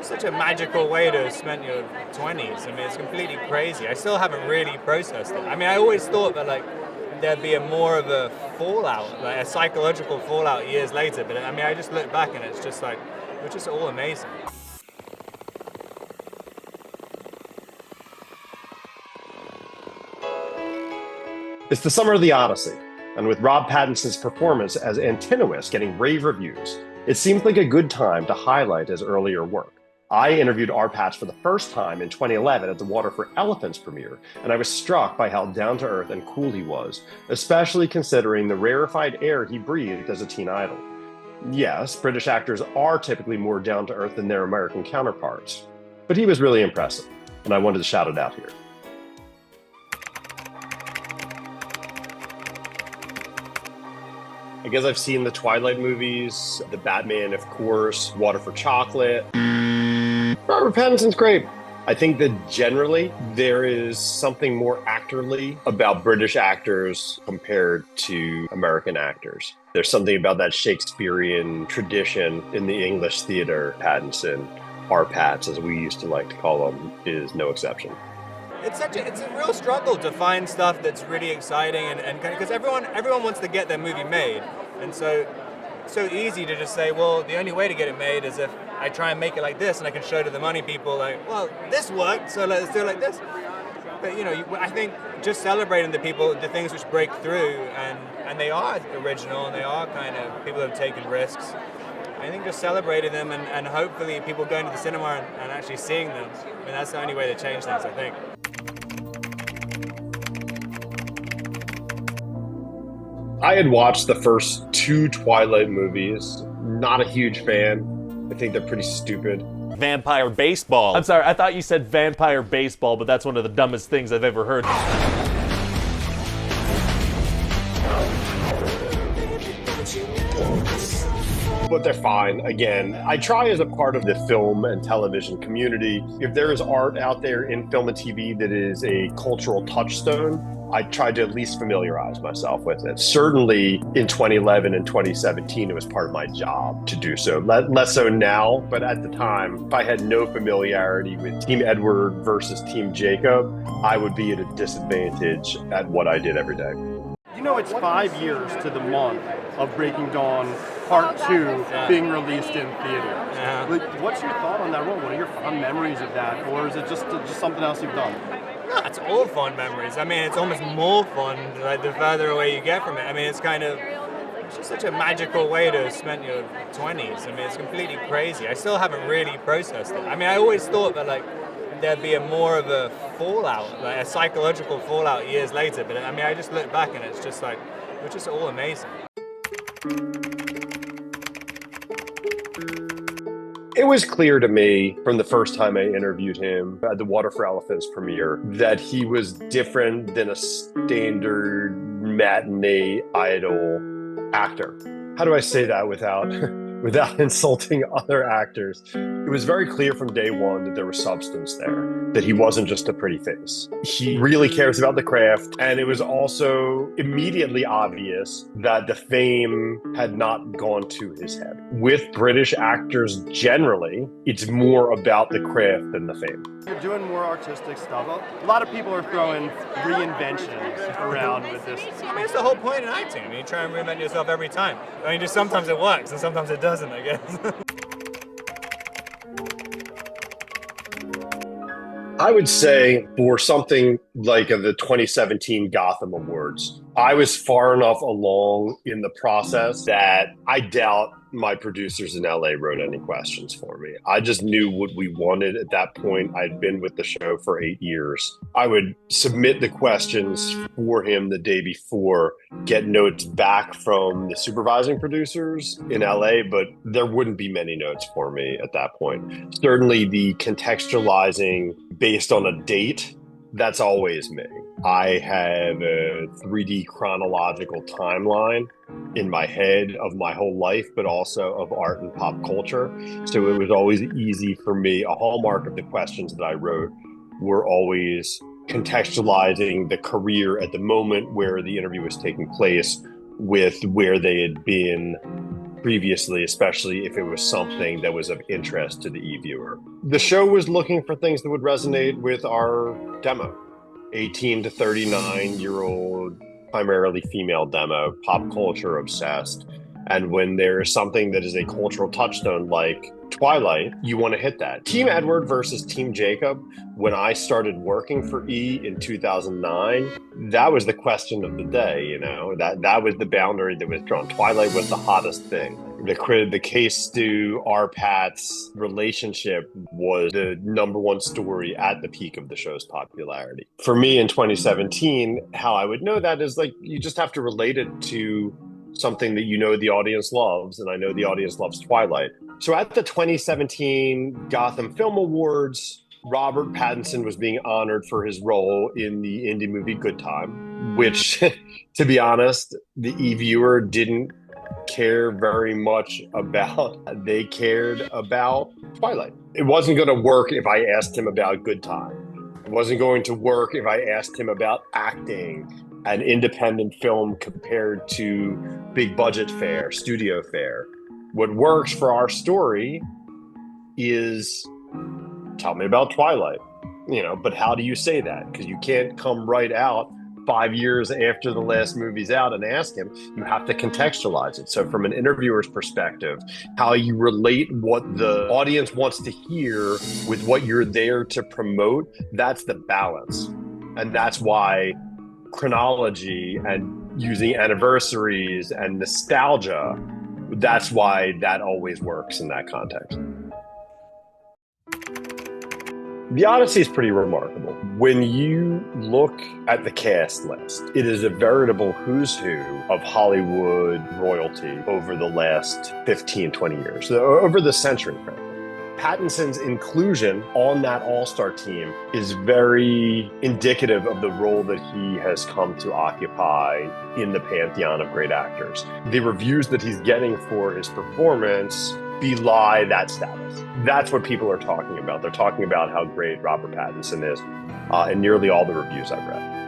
Such a magical way to have spent your 20s. I mean, it's completely crazy. I still haven't really processed it. I mean, I always thought that like there'd be a more of a fallout, like a psychological fallout years later. But I mean, I just look back and it's just like, it's just all amazing. It's the Summer of the Odyssey, and with Rob Pattinson's performance as Antinous getting rave reviews, it seems like a good time to highlight his earlier work. I interviewed R. Patch for the first time in 2011 at the Water for Elephants premiere, and I was struck by how down-to-earth and cool he was, especially considering the rarefied air he breathed as a teen idol. Yes, British actors are typically more down-to-earth than their American counterparts, but he was really impressive, and I wanted to shout it out here. I guess I've seen the Twilight movies, the Batman, of course, Water for Chocolate. Robert Pattinson's great. I think that generally there is something more actorly about British actors compared to American actors. There's something about that Shakespearean tradition in the English theater. Pattinson, our Pats, as we used to like to call them, is no exception. It's a real struggle to find stuff that's really exciting and because everyone wants to get their movie made, and so it's so easy to just say, well, the only way to get it made is if I try and make it like this, and I can show to the money people like, well, this worked, so let's do it like this. But I think just celebrating the things which break through, and they are original, and they are kind of people who have taken risks. I think just celebrating them and hopefully people going to the cinema and actually seeing them. I mean, that's the only way to change things, I think. I had watched the first two Twilight movies. Not a huge fan. I think they're pretty stupid. Vampire baseball. I'm sorry, I thought you said vampire baseball, but that's one of the dumbest things I've ever heard. But they're fine. Again, I try as a part of the film and television community. If there is art out there in film and TV that is a cultural touchstone, I try to at least familiarize myself with it. Certainly in 2011 and 2017, it was part of my job to do so. Less so now, but at the time, if I had no familiarity with Team Edward versus Team Jacob, I would be at a disadvantage at what I did every day. You know, it's 5 years to the month of Breaking Dawn Part 2 being released in theater. Yeah. Like, what's your thought on that role? What are your fond memories of that? Or is it just something else you've done? No, it's all fond memories. I mean, it's almost more fun like the further away you get from it. I mean, it's just such a magical way to have spent your 20s. I mean, it's completely crazy. I still haven't really processed it. I mean, I always thought that like there'd be a more of a fallout, like a psychological fallout years later. But I mean, I just look back and it's just like, it's just all amazing. It was clear to me from the first time I interviewed him at the Water for Elephants premiere that he was different than a standard matinee idol actor. How do I say that without insulting other actors? It was very clear from day one that there was substance there, that he wasn't just a pretty face. He really cares about the craft, and it was also immediately obvious that the fame had not gone to his head. With British actors generally, it's more about the craft than the fame. You're doing more artistic stuff. A lot of people are throwing reinventions around with this. I mean, it's the whole point in acting. I mean, you try and reinvent yourself every time. I mean, just sometimes it works and sometimes it doesn't, I guess. I would say for something like the 2017 Gotham Awards, I was far enough along in the process that I doubt my producers in LA wrote any questions for me. I just knew what we wanted at that point. I'd been with the show for 8 years. I would submit the questions for him the day before, get notes back from the supervising producers in LA, but there wouldn't be many notes for me at that point. Certainly the contextualizing based on a date, that's always me. I have a 3D chronological timeline in my head of my whole life, but also of art and pop culture. So it was always easy for me. A hallmark of the questions that I wrote were always contextualizing the career at the moment where the interview was taking place with where they had been previously, especially if it was something that was of interest to the e-viewer. The show was looking for things that would resonate with our demo. 18 to 39-year-old, primarily female demo, pop culture obsessed. And when there is something that is a cultural touchstone like Twilight, you want to hit that. Team Edward versus Team Jacob, when I started working for E in 2009, that was the question of the day, you know, that was the boundary that was drawn. Twilight was the hottest thing. The Case Stu, R. Pat's relationship was the number one story at the peak of the show's popularity. For me in 2017, how I would know that is like, you just have to relate it to something that you know the audience loves, and I know the audience loves Twilight. So at the 2017 Gotham Film Awards, Robert Pattinson was being honored for his role in the indie movie Good Time, which, to be honest, the e-viewer didn't care very much about. They cared about Twilight. It wasn't going to work if I asked him about Good Time. It wasn't going to work if I asked him about acting, an independent film compared to big budget fare, studio fare. What works for our story is tell me about Twilight, you know, but how do you say that? Because you can't come right out 5 years after the last movie's out and ask him. You have to contextualize it. So from an interviewer's perspective, how you relate what the audience wants to hear with what you're there to promote, that's the balance. And that's why chronology and using anniversaries and nostalgia, that's why that always works in that context. The Odyssey is pretty remarkable. When you look at the cast list, it is a veritable who's who of Hollywood royalty over the last 15, 20 years, over the century, frankly. Pattinson's inclusion on that all-star team is very indicative of the role that he has come to occupy in the pantheon of great actors. The reviews that he's getting for his performance belie that status. That's what people are talking about. They're talking about how great Robert Pattinson is in nearly all the reviews I've read.